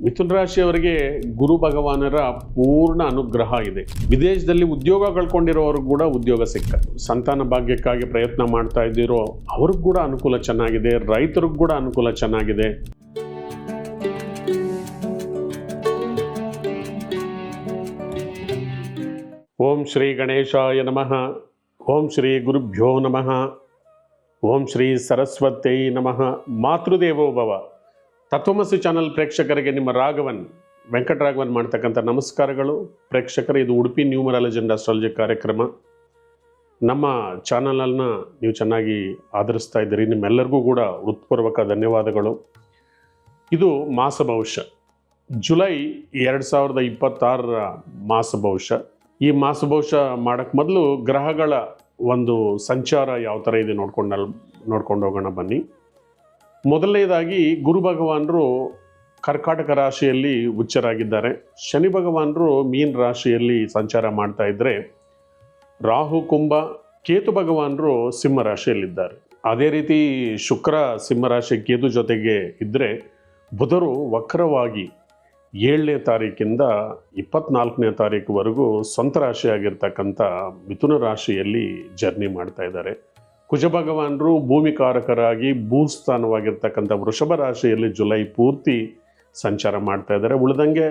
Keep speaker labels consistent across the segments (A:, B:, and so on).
A: ಮಿಥುನ ರಾಶಿಯವರಿಗೆ ಗುರು ಭಗವಾನರ ಪೂರ್ಣ ಅನುಗ್ರಹ ಇದೆ. ವಿದೇಶದಲ್ಲಿ ಉದ್ಯೋಗ ಕಳ್ಕೊಂಡಿರೋರು ಕೂಡ ಉದ್ಯೋಗ ಸಿಕ್ಕ, ಸಂತಾನ ಭಾಗ್ಯಕ್ಕಾಗಿ ಪ್ರಯತ್ನ ಮಾಡ್ತಾ ಇದ್ದೀರೋ ಅವ್ರಿಗೂ ಕೂಡ ಅನುಕೂಲ ಚೆನ್ನಾಗಿದೆ, ರೈತರಿಗೂ ಕೂಡ ಅನುಕೂಲ ಚೆನ್ನಾಗಿದೆ. ಓಂ ಶ್ರೀ ಗಣೇಶಾಯ ನಮಃ. ಓಂ ಶ್ರೀ ಗುರುಭ್ಯೋ ನಮಃ. ಓಂ ಶ್ರೀ ಸರಸ್ವತೈ ನಮಃ. ಮಾತೃದೇವೋ ಭವ. ತತ್ವಮಸಿ ಚಾನಲ್ ಪ್ರೇಕ್ಷಕರಿಗೆ ನಿಮ್ಮ ವೆಂಕಟರಾಘವನ್ ಮಾಡ್ತಕ್ಕಂಥ ನಮಸ್ಕಾರಗಳು. ಪ್ರೇಕ್ಷಕರು, ಇದು ಉಡುಪಿ ನ್ಯೂಮರಾಲಜಿ ಅಂಡ್ ಅಸ್ಟ್ರಾಲಜಿ ಕಾರ್ಯಕ್ರಮ. ನಮ್ಮ ಚಾನಲನ್ನು ನೀವು ಚೆನ್ನಾಗಿ ಆಧರಿಸ್ತಾ ಇದ್ದೀರಿ. ನಿಮ್ಮೆಲ್ಲರಿಗೂ ಕೂಡ ಹೃತ್ಪೂರ್ವಕ ಧನ್ಯವಾದಗಳು. ಇದು ಮಾಸ ಭವಿಷ್ಯ, ಜುಲೈ 2026 ಮಾಸ ಭವಿಷ್ಯ. ಈ ಮಾಸ ಭವಿಷ್ಯ ಮಾಡೋಕ್ಕೆ ಮೊದಲು ಗ್ರಹಗಳ ಒಂದು ಸಂಚಾರ ಯಾವ ಥರ ಇದೆ ನೋಡ್ಕೊಂಡು ಹೋಗೋಣ ಬನ್ನಿ. ಮೊದಲನೇದಾಗಿ ಗುರು ಭಗವಾನರು ಕರ್ಕಾಟಕ ರಾಶಿಯಲ್ಲಿ ಉಚ್ಚರಾಗಿದ್ದಾರೆ. ಶನಿ ಭಗವಾನರು ಮೀನ ರಾಶಿಯಲ್ಲಿ ಸಂಚಾರ ಮಾಡ್ತಾ ಇದ್ದರೆ, ರಾಹು ಕುಂಭ, ಕೇತು ಭಗವಾನರು ಸಿಂಹ ರಾಶಿಯಲ್ಲಿದ್ದಾರೆ. ಅದೇ ರೀತಿ ಶುಕ್ರ ಸಿಂಹ ರಾಶಿ ಕೇತು ಜೊತೆಗೆ ಇದ್ದರೆ, ಬುಧರು ವಕ್ರವಾಗಿ 7ನೇ ತಾರೀಕಿಂದ 24ನೇ ತಾರೀಕುವರೆಗೂ ಸ್ವಂತ ರಾಶಿಯಾಗಿರ್ತಕ್ಕಂಥ ಮಿಥುನ ರಾಶಿಯಲ್ಲಿ ಜರ್ನಿ ಮಾಡ್ತಾ ಇದ್ದಾರೆ. ಕುಜ ಭಗವಾನರು ಭೂಮಿಕಾರಕರಾಗಿ ಭೂಸ್ಥಾನವಾಗಿರ್ತಕ್ಕಂಥ ವೃಷಭ ರಾಶಿಯಲ್ಲಿ ಜುಲೈ ಪೂರ್ತಿ ಸಂಚಾರ ಮಾಡ್ತಾ ಇದ್ದಾರೆ. ಉಳಿದಂಗೆ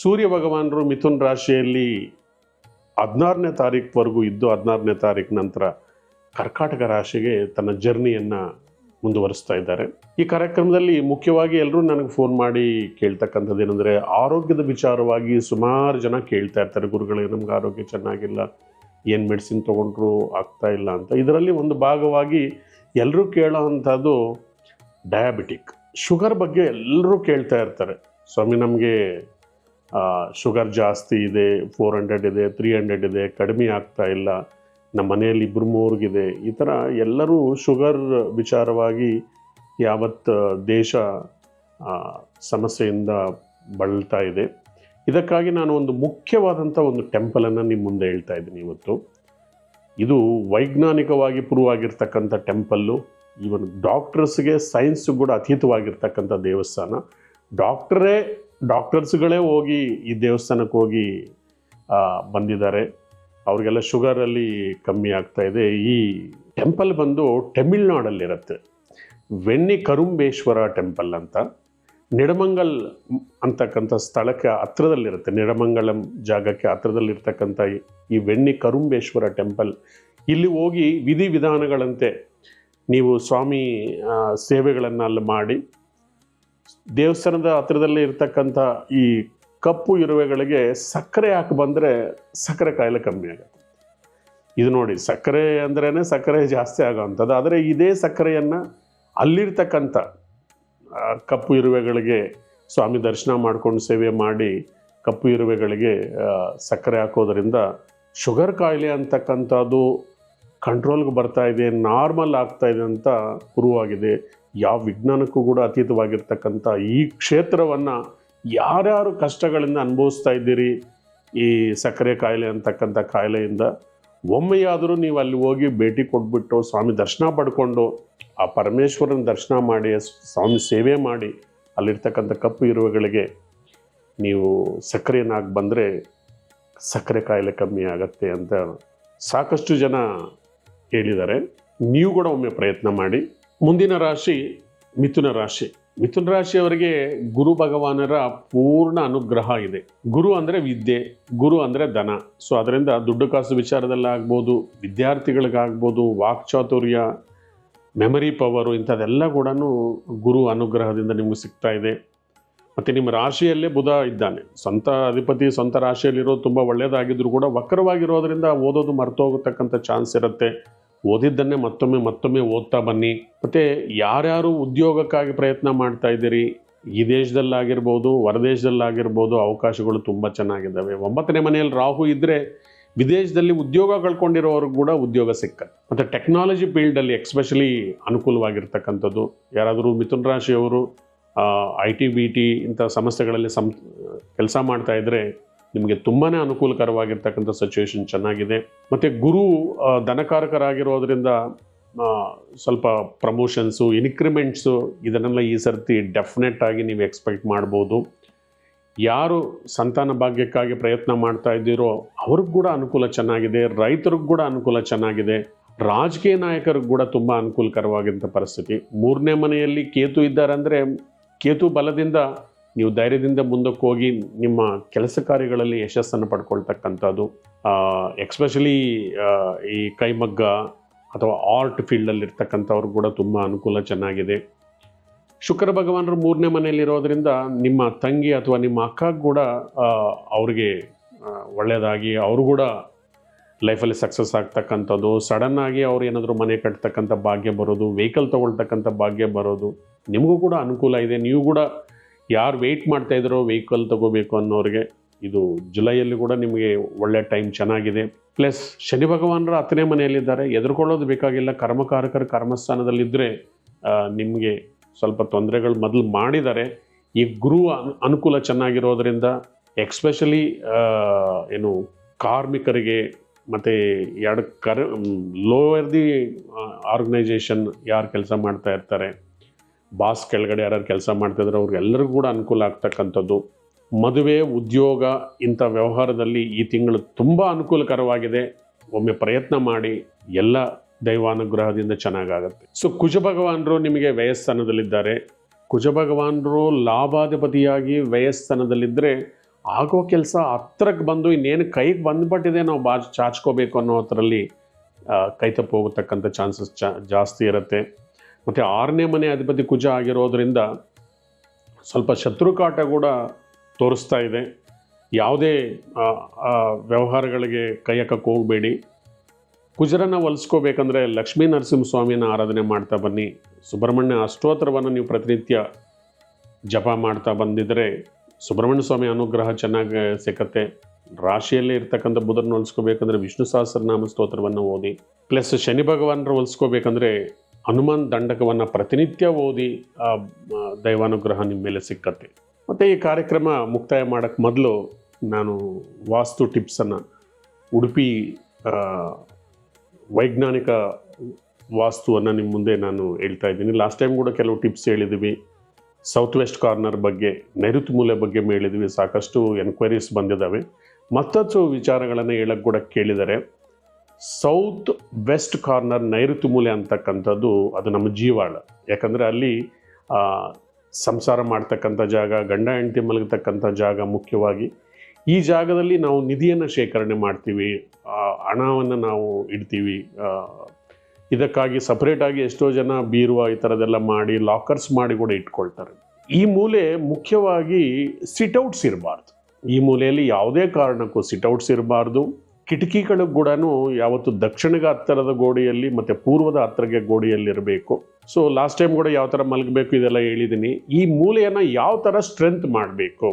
A: ಸೂರ್ಯ ಭಗವಾನರು ಮಿಥುನ ರಾಶಿಯಲ್ಲಿ 16ನೇ ತಾರೀಕುವರೆಗೂ ಇದ್ದು 16ನೇ ತಾರೀಕು ನಂತರ ಕರ್ಕಾಟಕ ರಾಶಿಗೆ ತನ್ನ ಜರ್ನಿಯನ್ನು ಮುಂದುವರಿಸ್ತಾ ಇದ್ದಾರೆ. ಈ ಕಾರ್ಯಕ್ರಮದಲ್ಲಿ ಮುಖ್ಯವಾಗಿ ಎಲ್ಲರೂ ನನಗೆ ಫೋನ್ ಮಾಡಿ ಕೇಳ್ತಕ್ಕಂಥದ್ದು ಏನಂದರೆ, ಆರೋಗ್ಯದ ವಿಚಾರವಾಗಿ ಸುಮಾರು ಜನ ಕೇಳ್ತಾ ಇರ್ತಾರೆ, ಗುರುಗಳೇ ನಮ್ಗೆ ಆರೋಗ್ಯ ಚೆನ್ನಾಗಿಲ್ಲ, ಏನು ಮೆಡಿಸಿನ್ ತೊಗೊಂಡ್ರು ಆಗ್ತಾ ಇಲ್ಲ ಅಂತ. ಇದರಲ್ಲಿ ಒಂದು ಭಾಗವಾಗಿ ಎಲ್ಲರೂ ಕೇಳೋ ಅಂಥದ್ದು ಡಯಾಬಿಟಿಕ್, ಶುಗರ್ ಬಗ್ಗೆ ಎಲ್ಲರೂ ಕೇಳ್ತಾ ಇರ್ತಾರೆ. ಸ್ವಾಮಿ, ನಮಗೆ ಶುಗರ್ ಜಾಸ್ತಿ ಇದೆ, 400 ಇದೆ, 300 ಇದೆ, ಕಡಿಮೆ ಆಗ್ತಾ ಇಲ್ಲ, ನಮ್ಮ ಮನೆಯಲ್ಲಿ 2-3 ಈ ಥರ ಎಲ್ಲರೂ ಶುಗರ್ ವಿಚಾರವಾಗಿ ಯಾವತ್ತು ದೇಶ ಸಮಸ್ಯೆಯಿಂದ ಬಳಲ್ತಾ ಇದೆ. ಇದಕ್ಕಾಗಿ ನಾನು ಒಂದು ಮುಖ್ಯವಾದಂಥ ಒಂದು ಟೆಂಪಲನ್ನು ನಿಮ್ಮ ಮುಂದೆ ಹೇಳ್ತಾ ಇದ್ದೀನಿ ಇವತ್ತು. ಇದು ವೈಜ್ಞಾನಿಕವಾಗಿ ಪ್ರೂವ್ ಆಗಿರ್ತಕ್ಕಂಥ ಟೆಂಪಲ್ಲು. ಈವನ್ ಡಾಕ್ಟರ್ಸ್ಗೆ, ಸೈನ್ಸ್ಗೂ ಕೂಡ ಅತೀತವಾಗಿರ್ತಕ್ಕಂಥ ದೇವಸ್ಥಾನ. ಡಾಕ್ಟರ್ಸ್ಗಳೇ ಹೋಗಿ ಈ ದೇವಸ್ಥಾನಕ್ಕೆ ಹೋಗಿ ಬಂದಿದ್ದಾರೆ. ಅವ್ರಿಗೆಲ್ಲ ಶುಗರಲ್ಲಿ ಕಮ್ಮಿ ಆಗ್ತಾ ಇದೆ. ಈ ಟೆಂಪಲ್ ಬಂದು ತಮಿಳ್ನಾಡಲ್ಲಿರುತ್ತೆ. ವೆನ್ನಿ ಕರುಂಬೇಶ್ವರ ಟೆಂಪಲ್ ಅಂತ. ನಿಡಮಂಗಲ್ ಅಂತಕ್ಕಂಥ ಸ್ಥಳಕ್ಕೆ ಹತ್ರದಲ್ಲಿರುತ್ತೆ, ನಿಡಮಂಗಲಂ ಜಾಗಕ್ಕೆ ಹತ್ರದಲ್ಲಿರ್ತಕ್ಕಂಥ ಈ ವೆನ್ನಿ ಕರುಂಬೇಶ್ವರ ಟೆಂಪಲ್. ಇಲ್ಲಿ ಹೋಗಿ ವಿಧಿವಿಧಾನಗಳಂತೆ ನೀವು ಸ್ವಾಮಿ ಸೇವೆಗಳನ್ನು ಅಲ್ಲಿ ಮಾಡಿ, ದೇವಸ್ಥಾನದ ಹತ್ರದಲ್ಲೇ ಇರ್ತಕ್ಕಂಥ ಈ ಕಪ್ಪು ಇರುವೆಗಳಿಗೆ ಸಕ್ಕರೆ ಹಾಕಿ ಬಂದರೆ ಸಕ್ಕರೆ ಕಾಯಿಲೆ ಕಮ್ಮಿ ಆಗುತ್ತೆ. ಇದು ನೋಡಿ, ಸಕ್ಕರೆ ಅಂದ್ರೇ ಸಕ್ಕರೆ ಜಾಸ್ತಿ ಆಗೋವಂಥದ್ದು. ಆದರೆ ಇದೇ ಸಕ್ಕರೆಯನ್ನು ಅಲ್ಲಿರ್ತಕ್ಕಂಥ ಕಪ್ಪು ಇರುವೆಗಳಿಗೆ ಸ್ವಾಮಿ ದರ್ಶನ ಮಾಡ್ಕೊಂಡು ಸೇವೆ ಮಾಡಿ ಕಪ್ಪು ಇರುವೆಗಳಿಗೆ ಸಕ್ಕರೆ ಹಾಕೋದ್ರಿಂದ ಶುಗರ್ ಕಾಯಿಲೆ ಅಂತಕ್ಕಂಥದ್ದು ಕಂಟ್ರೋಲ್ಗೆ ಬರ್ತಾ ಇದೆ, ನಾರ್ಮಲ್ ಆಗ್ತಾ ಇದೆ ಅಂತ ಪ್ರೂವ್ ಆಗಿದೆ. ಯಾವ ವಿಜ್ಞಾನಕ್ಕೂ ಕೂಡ ಅತೀತವಾಗಿರ್ತಕ್ಕಂಥ ಈ ಕ್ಷೇತ್ರವನ್ನು ಯಾರ್ಯಾರು ಕಷ್ಟಗಳಿಂದ ಅನುಭವಿಸ್ತಾ ಇದ್ದೀರಿ, ಈ ಸಕ್ಕರೆ ಕಾಯಿಲೆ ಅಂತಕ್ಕಂಥ ಕಾಯಿಲೆಯಿಂದ, ಒಮ್ಮೆಯಾದರೂ ನೀವು ಅಲ್ಲಿ ಹೋಗಿ ಭೇಟಿ ಕೊಟ್ಬಿಟ್ಟು ಸ್ವಾಮಿ ದರ್ಶನ ಪಡ್ಕೊಂಡು ಆ ಪರಮೇಶ್ವರನ ದರ್ಶನ ಮಾಡಿ ಸ್ವಾಮಿ ಸೇವೆ ಮಾಡಿ ಅಲ್ಲಿರ್ತಕ್ಕಂಥ ಕಪ್ಪು ಇರುವೆಗಳಿಗೆ ನೀವು ಸಕ್ಕರೆಯನ್ನು ಹಾಕಿ ಬಂದರೆ ಸಕ್ಕರೆ ಕಾಯಿಲೆ ಕಮ್ಮಿ ಆಗತ್ತೆ ಅಂತ ಸಾಕಷ್ಟು ಜನ ಹೇಳಿದ್ದಾರೆ. ನೀವು ಕೂಡ ಒಮ್ಮೆ ಪ್ರಯತ್ನ ಮಾಡಿ. ಮುಂದಿನ ರಾಶಿ ಮಿಥುನ ರಾಶಿ. ಮಿಥುನ ರಾಶಿಯವರಿಗೆ ಗುರು ಭಗವಾನರ ಪೂರ್ಣ ಅನುಗ್ರಹ ಇದೆ. ಗುರು ಅಂದರೆ ವಿದ್ಯೆ, ಗುರು ಅಂದರೆ ಧನ. ಸೊ ಅದರಿಂದ ದುಡ್ಡು ಕಾಸು ವಿಚಾರದಲ್ಲಾಗ್ಬೋದು, ವಿದ್ಯಾರ್ಥಿಗಳಿಗಾಗ್ಬೋದು, ವಾಕ್ಚಾತುರ್ಯ, ಮೆಮರಿ ಪವರು, ಇಂಥದ್ದೆಲ್ಲ ಕೂಡ ಗುರು ಅನುಗ್ರಹದಿಂದ ನಿಮಗೆ ಸಿಗ್ತಾ ಇದೆ. ಮತ್ತು ನಿಮ್ಮ ರಾಶಿಯಲ್ಲೇ ಬುಧ ಇದ್ದಾನೆ, ಸ್ವಂತ ಅಧಿಪತಿ ಸ್ವಂತ ರಾಶಿಯಲ್ಲಿರೋದು ತುಂಬ ಒಳ್ಳೆಯದಾಗಿದ್ದರೂ ಕೂಡ ವಕ್ರವಾಗಿರೋದ್ರಿಂದ ಓದೋದು ಮರ್ತೋಗತಕ್ಕಂಥ ಚಾನ್ಸ್ ಇರುತ್ತೆ. ಓದಿದ್ದನ್ನೇ ಮತ್ತೊಮ್ಮೆ ಓದ್ತಾ ಬನ್ನಿ. ಮತ್ತು ಯಾರ್ಯಾರು ಉದ್ಯೋಗಕ್ಕಾಗಿ ಪ್ರಯತ್ನ ಮಾಡ್ತಾ ಇದ್ದೀರಿ, ಈ ದೇಶದಲ್ಲಾಗಿರ್ಬೋದು ಹೊರದೇಶದಲ್ಲಾಗಿರ್ಬೋದು, ಅವಕಾಶಗಳು ತುಂಬ ಚೆನ್ನಾಗಿದ್ದಾವೆ. 9ನೇ ಮನೆಯಲ್ಲಿ ರಾಹು ಇದ್ದರೆ ವಿದೇಶದಲ್ಲಿ ಉದ್ಯೋಗ ಕಳ್ಕೊಂಡಿರೋವ್ರಿಗೆ ಕೂಡ ಉದ್ಯೋಗ ಸಿಕ್ಕತ್ತೆ. ಮತ್ತು ಟೆಕ್ನಾಲಜಿ ಫೀಲ್ಡಲ್ಲಿ ಎಕ್ಸ್ಪೆಷಲಿ ಅನುಕೂಲವಾಗಿರ್ತಕ್ಕಂಥದ್ದು. ಯಾರಾದರೂ ಮಿಥುನ ರಾಶಿಯವರು IT BT ಇಂಥ ಸಂಸ್ಥೆಗಳಲ್ಲಿ ಕೆಲಸ ಮಾಡ್ತಾ ಇದ್ದರೆ ನಿಮಗೆ ತುಂಬಾ ಅನುಕೂಲಕರವಾಗಿರ್ತಕ್ಕಂಥ ಸಿಚುವೇಶನ್ ಚೆನ್ನಾಗಿದೆ. ಮತ್ತು ಗುರು ಧನಕಾರಕರಾಗಿರೋದ್ರಿಂದ ಸ್ವಲ್ಪ ಪ್ರಮೋಷನ್ಸು, ಇನ್ಕ್ರಿಮೆಂಟ್ಸು ಇದನ್ನೆಲ್ಲ ಈ ಸರ್ತಿ ಡೆಫಿನೆಟ್ ಆಗಿ ನೀವು ಎಕ್ಸ್ಪೆಕ್ಟ್ ಮಾಡ್ಬೋದು. ಯಾರು ಸಂತಾನ ಭಾಗ್ಯಕ್ಕಾಗಿ ಪ್ರಯತ್ನ ಮಾಡ್ತಾ ಇದ್ದೀರೋ ಅವ್ರಿಗೆ ಕೂಡ ಅನುಕೂಲ ಚೆನ್ನಾಗಿದೆ, ರೈತರಿಗೆ ಕೂಡ ಅನುಕೂಲ ಚೆನ್ನಾಗಿದೆ, ರಾಜಕೀಯ ನಾಯಕರಿಗೆ ಕೂಡ ತುಂಬ ಅನುಕೂಲಕರವಾಗಿದ್ದ ಪರಿಸ್ಥಿತಿ. 3ನೇ ಮನೆಯಲ್ಲಿ ಕೇತು ಇದ್ದಾರೆ ಅಂದರೆ ಕೇತು ಬಲದಿಂದ ನೀವು ಧೈರ್ಯದಿಂದ ಮುಂದಕ್ಕೆ ಹೋಗಿ ನಿಮ್ಮ ಕೆಲಸ ಕಾರ್ಯಗಳಲ್ಲಿ ಯಶಸ್ಸನ್ನು ಪಡ್ಕೊಳ್ತಕ್ಕಂಥದ್ದು, ಎಕ್ಸ್ಪೆಷಲಿ ಈ ಕೈಮಗ್ಗ ಅಥವಾ ಆರ್ಟ್ ಫೀಲ್ಡಲ್ಲಿ ಇರ್ತಕ್ಕಂಥವ್ರು ಕೂಡ ತುಂಬ ಅನುಕೂಲ ಚೆನ್ನಾಗಿದೆ. ಶುಕ್ರ ಭಗವಾನರು 3ನೇ ಮನೆಯಲ್ಲಿರೋದ್ರಿಂದ ನಿಮ್ಮ ತಂಗಿ ಅಥವಾ ನಿಮ್ಮ ಅಕ್ಕ ಕೂಡ ಅವ್ರಿಗೆ ಒಳ್ಳೆಯದಾಗಿ ಅವರು ಕೂಡ ಲೈಫಲ್ಲಿ ಸಕ್ಸಸ್ ಆಗ್ತಕ್ಕಂಥದ್ದು, ಸಡನ್ನಾಗಿ ಅವ್ರು ಏನಾದರೂ ಮನೆ ಕಟ್ತಕ್ಕಂಥ ಭಾಗ್ಯ ಬರೋದು, ವೆಹಿಕಲ್ ತೊಗೊಳ್ತಕ್ಕಂಥ ಭಾಗ್ಯ ಬರೋದು, ನಿಮಗೂ ಕೂಡ ಅನುಕೂಲ ಇದೆ. ನೀವು ಕೂಡ ಯಾರು ವೆಯ್ಟ್ ಮಾಡ್ತಾ ಇದ್ದಾರೋ ವೆಹಿಕಲ್ ತಗೋಬೇಕು ಅನ್ನೋರಿಗೆ ಇದು ಜುಲೈಯಲ್ಲಿ ಕೂಡ ನಿಮಗೆ ಒಳ್ಳೆ ಟೈಮ್ ಚೆನ್ನಾಗಿದೆ. ಪ್ಲಸ್ ಶನಿ ಭಗವಾನರು 10ನೇ ಮನೆಯಲ್ಲಿದ್ದಾರೆ, ಎದುರ್ಕೊಳ್ಳೋದು ಬೇಕಾಗಿಲ್ಲ. ಕರ್ಮಕಾರಕರು ಕರ್ಮಸ್ಥಾನದಲ್ಲಿದ್ದರೆ ನಿಮಗೆ ಸ್ವಲ್ಪ ತೊಂದರೆಗಳು ಮೊದಲು ಮಾಡಿದ್ದಾರೆ. ಈ ಗುರು ಅನುಕೂಲ ಚೆನ್ನಾಗಿರೋದ್ರಿಂದ ಎಕ್ಸ್ಪೆಷಲಿ ಏನು ಕಾರ್ಮಿಕರಿಗೆ ಮತ್ತು ಲೋವರ್ ದಿ ಆರ್ಗನೈಜೇಷನ್ ಯಾರು ಕೆಲಸ ಮಾಡ್ತಾ ಇರ್ತಾರೆ, ಬಾಸ್ ಕೆಳಗಡೆ ಯಾರು ಕೆಲಸ ಮಾಡ್ತಾಯಿದ್ರೆ ಅವ್ರಿಗೆಲ್ಲರಿಗೂ ಕೂಡ ಅನುಕೂಲ ಆಗ್ತಕ್ಕಂಥದ್ದು. ಮದುವೆ, ಉದ್ಯೋಗ ಇಂಥ ವ್ಯವಹಾರದಲ್ಲಿ ಈ ತಿಂಗಳು ತುಂಬ ಅನುಕೂಲಕರವಾಗಿದೆ. ಒಮ್ಮೆ ಪ್ರಯತ್ನ ಮಾಡಿ, ಎಲ್ಲ ದೈವಾನುಗ್ರಹದಿಂದ ಚೆನ್ನಾಗಾಗತ್ತೆ. ಸೊ ಕುಜ ಭಗವಾನರು ನಿಮಗೆ ವ್ಯಯಸ್ಥಾನದಲ್ಲಿದ್ದಾರೆ. ಕುಜ ಭಗವಾನರು ಲಾಭಾಧಿಪತಿಯಾಗಿ ವ್ಯಯಸ್ಥಾನದಲ್ಲಿದ್ದರೆ ಆಗೋ ಕೆಲಸ ಹತ್ರಕ್ಕೆ ಬಂದು ಇನ್ನೇನು ಕೈಗೆ ಬಂದ್ಬಿಟ್ಟಿದೆ, ನಾವು ಚಾಚ್ಕೋಬೇಕು ಅನ್ನೋ ಥರಲ್ಲಿ ಕೈ ತಪ್ಪು ಹೋಗತಕ್ಕಂಥ ಚಾನ್ಸಸ್ ಜಾಸ್ತಿ ಇರುತ್ತೆ. ಮತ್ತು 6ನೇ ಮನೆ ಅಧಿಪತಿ ಕುಜ ಆಗಿರೋದ್ರಿಂದ ಸ್ವಲ್ಪ ಶತ್ರುಕಾಟ ಕೂಡ ತೋರಿಸ್ತಾ ಇದೆ. ಯಾವುದೇ ವ್ಯವಹಾರಗಳಿಗೆ ಕೈ ಹಾಕಕ್ಕೆ ಹೋಗಬೇಡಿ. ಕುಜರನ್ನು ಒಲಿಸ್ಕೋಬೇಕಂದ್ರೆ ಲಕ್ಷ್ಮೀ ನರಸಿಂಹಸ್ವಾಮಿಯನ್ನು ಆರಾಧನೆ ಮಾಡ್ತಾ ಬನ್ನಿ. ಸುಬ್ರಹ್ಮಣ್ಯ ಅಷ್ಟೋತ್ತರವನ್ನು ನೀವು ಪ್ರತಿನಿತ್ಯ ಜಪ ಮಾಡ್ತಾ ಬಂದಿದ್ದರೆ ಸುಬ್ರಹ್ಮಣ್ಯ ಸ್ವಾಮಿ ಅನುಗ್ರಹ ಚೆನ್ನಾಗಿ ಸಿಕ್ಕತ್ತೆ. ರಾಶಿಯಲ್ಲೇ ಇರ್ತಕ್ಕಂಥ ಬುಧರನ್ನು ಹೊಲಿಸ್ಕೋಬೇಕಂದ್ರೆ ವಿಷ್ಣು ಸಹಸ್ರನಾಮ ಸ್ತೋತ್ರವನ್ನು ಓದಿ. ಪ್ಲಸ್ ಶನಿ ಭಗವಾನರು ಹೊಲಿಸ್ಕೋಬೇಕಂದ್ರೆ ಹನುಮಾನ್ ದಂಡಕವನ್ನು ಪ್ರತಿನಿತ್ಯ ಓದಿ ದೈವಾನುಗ್ರಹ ನಿಮ್ಮ ಮೇಲೆ ಸಿಕ್ಕತ್ತೆ. ಮತ್ತು ಈ ಕಾರ್ಯಕ್ರಮ ಮುಕ್ತಾಯ ಮಾಡೋಕ್ಕೆ ಮೊದಲು ನಾನು ವಾಸ್ತು ಟಿಪ್ಸನ್ನು, ಉಡುಪಿ ವೈಜ್ಞಾನಿಕ ವಾಸ್ತುವನ್ನು ನಿಮ್ಮ ಮುಂದೆ ನಾನು ಹೇಳ್ತಾ ಇದ್ದೀನಿ. ಲಾಸ್ಟ್ ಟೈಮ್ ಕೂಡ ಕೆಲವು ಟಿಪ್ಸ್ ಹೇಳಿದ್ವಿ. ಸೌತ್ ವೆಸ್ಟ್ ಕಾರ್ನರ್ ಬಗ್ಗೆ, ನೈಋತ್ಯ ಮೂಲೆ ಬಗ್ಗೆ ಹೇಳಿದ್ವಿ. ಸಾಕಷ್ಟು ಎನ್ಕ್ವೈರೀಸ್ ಬಂದಿದ್ದಾವೆ. ಮತ್ತಷ್ಟು ವಿಚಾರಗಳನ್ನು ಹೇಳಕ್ಕೆ ಕೂಡ ಕೇಳಿದ್ದಾರೆ. ಸೌತ್ ವೆಸ್ಟ್ ಕಾರ್ನರ್, ನೈಋತ್ಯ ಮೂಲೆ ಅಂತಕ್ಕಂಥದ್ದು ಅದು ನಮ್ಮ ಜೀವಾಳ. ಯಾಕಂದರೆ ಅಲ್ಲಿ ಸಂಸಾರ ಮಾಡ್ತಕ್ಕಂಥ ಜಾಗ, ಗಂಡ ಹೆಂಡತಿ ಮಲಗತಕ್ಕಂಥ ಜಾಗ ಮುಖ್ಯವಾಗಿ. ಈ ಜಾಗದಲ್ಲಿ ನಾವು ನಿಧಿಯನ್ನು ಶೇಖರಣೆ ಮಾಡ್ತೀವಿ, ಹಣವನ್ನು ನಾವು ಇಡ್ತೀವಿ. ಇದಕ್ಕಾಗಿ ಸಪ್ರೇಟಾಗಿ ಎಷ್ಟೋ ಜನ ಬೀರುವ ಈ ಥರದ್ದೆಲ್ಲ ಮಾಡಿ ಲಾಕರ್ಸ್ ಮಾಡಿ ಕೂಡ ಇಟ್ಕೊಳ್ತಾರೆ. ಈ ಮೂಲೆ ಮುಖ್ಯವಾಗಿ ಸಿಟ್ಔಟ್ಸ್ ಇರಬಾರ್ದು. ಈ ಮೂಲೆಯಲ್ಲಿ ಯಾವುದೇ ಕಾರಣಕ್ಕೂ ಸಿಟ್ಔಟ್ಸ್ ಇರಬಾರ್ದು. ಕಿಟಕಿಗಳು ಕೂಡ ಯಾವತ್ತು ದಕ್ಷಿಣದ ಹತ್ತಿರದ ಗೋಡೆಯಲ್ಲಿ ಮತ್ತು ಪೂರ್ವದ ಹತ್ತಿರಗೆ ಗೋಡೆಯಲ್ಲಿ ಇರಬೇಕು. ಸೊ ಲಾಸ್ಟ್ ಟೈಮ್ ಕೂಡ ಯಾವ ಥರ ಮಲಗಬೇಕು ಇದೆಲ್ಲ ಹೇಳಿದ್ದೀನಿ. ಈ ಮೂಲೆಯನ್ನು ಯಾವ ಥರ ಸ್ಟ್ರೆಂತ್ ಮಾಡಬೇಕು,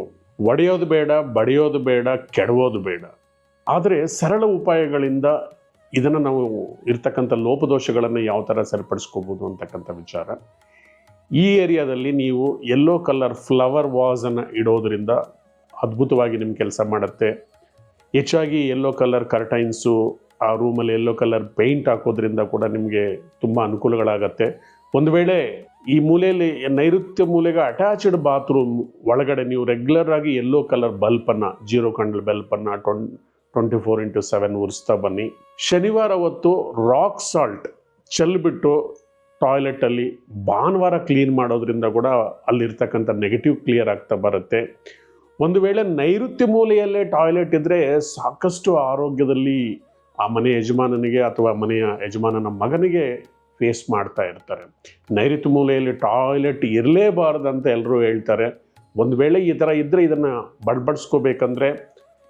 A: ಒಡೆಯೋದು ಬೇಡ, ಬಡಿಯೋದು ಬೇಡ, ಕೆಡವೋದು ಬೇಡ. ಆದರೆ ಸರಳ ಉಪಾಯಗಳಿಂದ ಇದನ್ನು ನಾವು ಇರ್ತಕ್ಕಂಥ ಲೋಪದೋಷಗಳನ್ನು ಯಾವ ಥರ ಸರಿಪಡಿಸ್ಕೋಬೋದು ಅಂತಕ್ಕಂಥ ವಿಚಾರ. ಈ ಏರಿಯಾದಲ್ಲಿ ನೀವು ಯೆಲ್ಲೋ ಕಲರ್ ಫ್ಲವರ್ ವಾಸನ್ನು ಇಡೋದ್ರಿಂದ ಅದ್ಭುತವಾಗಿ ನಿಮ್ಮ ಕೆಲಸ ಮಾಡುತ್ತೆ. ಹೆಚ್ಚಾಗಿ ಯೆಲ್ಲೋ ಕಲರ್ ಕರ್ಟೈನ್ಸು, ಆ ರೂಮಲ್ಲಿ ಯೆಲ್ಲೋ ಕಲರ್ ಪೇಂಟ್ ಹಾಕೋದ್ರಿಂದ ಕೂಡ ನಿಮಗೆ ತುಂಬ ಅನುಕೂಲಗಳಾಗತ್ತೆ. ಒಂದು ವೇಳೆ ಈ ಮೂಲೆಯಲ್ಲಿ ನೈಋತ್ಯ ಮೂಲೆಗೆ ಅಟ್ಯಾಚ್ಡ್ ಬಾತ್ರೂಮ್ ಒಳಗಡೆ ನೀವು ರೆಗ್ಯುಲರ್ ಆಗಿ ಯೆಲ್ಲೋ ಕಲರ್ ಬಲ್ಪನ್ನು, 0 ಕ್ಯಾಂಡಲ್ ಬಲ್ಪನ್ನು 24x7 ಉರಿಸ್ತಾ ಬನ್ನಿ. ಶನಿವಾರ ಹೊತ್ತು ರಾಕ್ ಸಾಲ್ಟ್ ಚೆಲ್ಬಿಟ್ಟು ಟಾಯ್ಲೆಟಲ್ಲಿ ಭಾನುವಾರ ಕ್ಲೀನ್ ಮಾಡೋದ್ರಿಂದ ಕೂಡ ಅಲ್ಲಿರ್ತಕ್ಕಂಥ ನೆಗೆಟಿವ್ ಕ್ಲಿಯರ್ ಆಗ್ತಾ ಬರುತ್ತೆ. ಒಂದು ವೇಳೆ ನೈಋತ್ಯ ಮೂಲೆಯಲ್ಲೇ ಟಾಯ್ಲೆಟ್ ಇದ್ದರೆ ಸಾಕಷ್ಟು ಆರೋಗ್ಯದಲ್ಲಿ ಆ ಮನೆ ಯಜಮಾನನಿಗೆ ಅಥವಾ ಮನೆಯ ಯಜಮಾನನ ಮಗನಿಗೆ ಫೇಸ್ ಮಾಡ್ತಾ ಇರ್ತಾರೆ. ನೈಋತ್ಯ ಮೂಲೆಯಲ್ಲಿ ಟಾಯ್ಲೆಟ್ ಇರಲೇಬಾರ್ದಂತ ಎಲ್ಲರೂ ಹೇಳ್ತಾರೆ. ಒಂದು ವೇಳೆ ಈ ಥರ ಇದ್ದರೆ ಇದನ್ನು ಬಡ್ಬಡಿಸ್ಕೋಬೇಕಂದ್ರೆ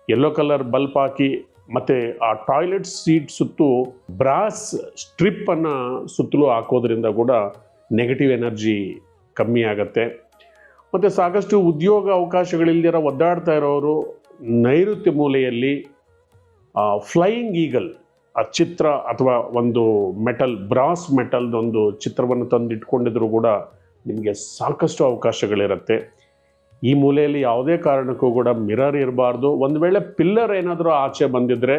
A: ಯೆಲ್ಲೋ ಕಲರ್ ಬಲ್ಪ್ ಹಾಕಿ, ಮತ್ತು ಆ ಟಾಯ್ಲೆಟ್ ಸೀಟ್ ಸುತ್ತು ಬ್ರಾಸ್ ಸ್ಟ್ರಿಪ್ಪನ್ನು ಸುತ್ತಲೂ ಹಾಕೋದ್ರಿಂದ ಕೂಡ ನೆಗೆಟಿವ್ ಎನರ್ಜಿ ಕಮ್ಮಿ ಆಗುತ್ತೆ. ಮತ್ತು ಸಾಕಷ್ಟು ಉದ್ಯೋಗ ಅವಕಾಶಗಳಿಲ್ದಿರೋ ಒದ್ದಾಡ್ತಾ ಇರೋರು ನೈಋತ್ಯ ಮೂಲೆಯಲ್ಲಿ ಫ್ಲೈಯಿಂಗ್ ಈಗಲ್ ಆ ಚಿತ್ರ ಅಥವಾ ಒಂದು ಬ್ರಾಸ್ ಮೆಟಲ್ದೊಂದು ಚಿತ್ರವನ್ನು ತಂದು ಇಟ್ಕೊಂಡಿದ್ರು ಕೂಡ ನಿಮಗೆ ಸಾಕಷ್ಟು ಅವಕಾಶಗಳಿರುತ್ತೆ. ಈ ಮೂಲೆಯಲ್ಲಿ ಯಾವುದೇ ಕಾರಣಕ್ಕೂ ಕೂಡ ಮಿರರ್ ಇರಬಾರ್ದು. ಒಂದು ವೇಳೆ ಪಿಲ್ಲರ್ ಏನಾದರೂ ಆಚೆ ಬಂದಿದ್ದರೆ,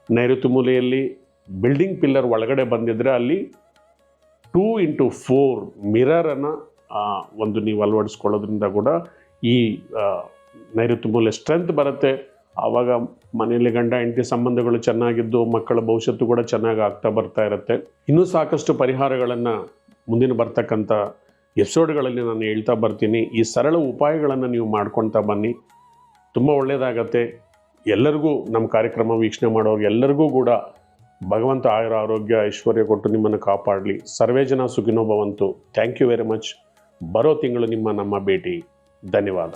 A: ನೈಋತ್ಯ ಮೂಲೆಯಲ್ಲಿ ಬಿಲ್ಡಿಂಗ್ ಪಿಲ್ಲರ್ ಒಳಗಡೆ ಬಂದಿದ್ದರೆ ಅಲ್ಲಿ 2x4 ಮಿರರನ್ನು ಒಂದು ನೀವು ಅಳವಡಿಸ್ಕೊಳ್ಳೋದ್ರಿಂದ ಕೂಡ ಈ ನೈಋತ್ಯ ಮೂಲೆ ಸ್ಟ್ರೆಂತ್ ಬರುತ್ತೆ. ಆವಾಗ ಮನೆಯಲ್ಲಿ ಗಂಡ ಹೆಂಡತಿ ಸಂಬಂಧಗಳು ಚೆನ್ನಾಗಿದ್ದು ಮಕ್ಕಳ ಭವಿಷ್ಯತ್ತು ಕೂಡ ಚೆನ್ನಾಗಿ ಆಗ್ತಾ ಬರ್ತಾ ಇರುತ್ತೆ. ಇನ್ನೂ ಸಾಕಷ್ಟು ಪರಿಹಾರಗಳನ್ನು ಮುಂದಿನ ಬರ್ತಕ್ಕಂಥ ಎಪಿಸೋಡ್ಗಳಲ್ಲಿ ನಾನು ಹೇಳ್ತಾ ಬರ್ತೀನಿ. ಈ ಸರಳ ಉಪಾಯಗಳನ್ನು ನೀವು ಮಾಡ್ಕೊಳ್ತಾ ಬನ್ನಿ, ತುಂಬ ಒಳ್ಳೆಯದಾಗತ್ತೆ. ಎಲ್ಲರಿಗೂ ನಮ್ಮ ಕಾರ್ಯಕ್ರಮ ವೀಕ್ಷಣೆ ಮಾಡೋರು ಎಲ್ಲರಿಗೂ ಕೂಡ ಭಗವಂತ ಆಯುರ ಆರೋಗ್ಯ ಐಶ್ವರ್ಯ ಕೊಟ್ಟು ನಿಮ್ಮನ್ನು ಕಾಪಾಡಲಿ. ಸರ್ವೇ ಜನ ಸುಖಿನೋ ಭವಂತು. Thank you very much. ಬರೋ ತಿಂಗಳು ನಮ್ಮ ಭೇಟಿ. ಧನ್ಯವಾದ.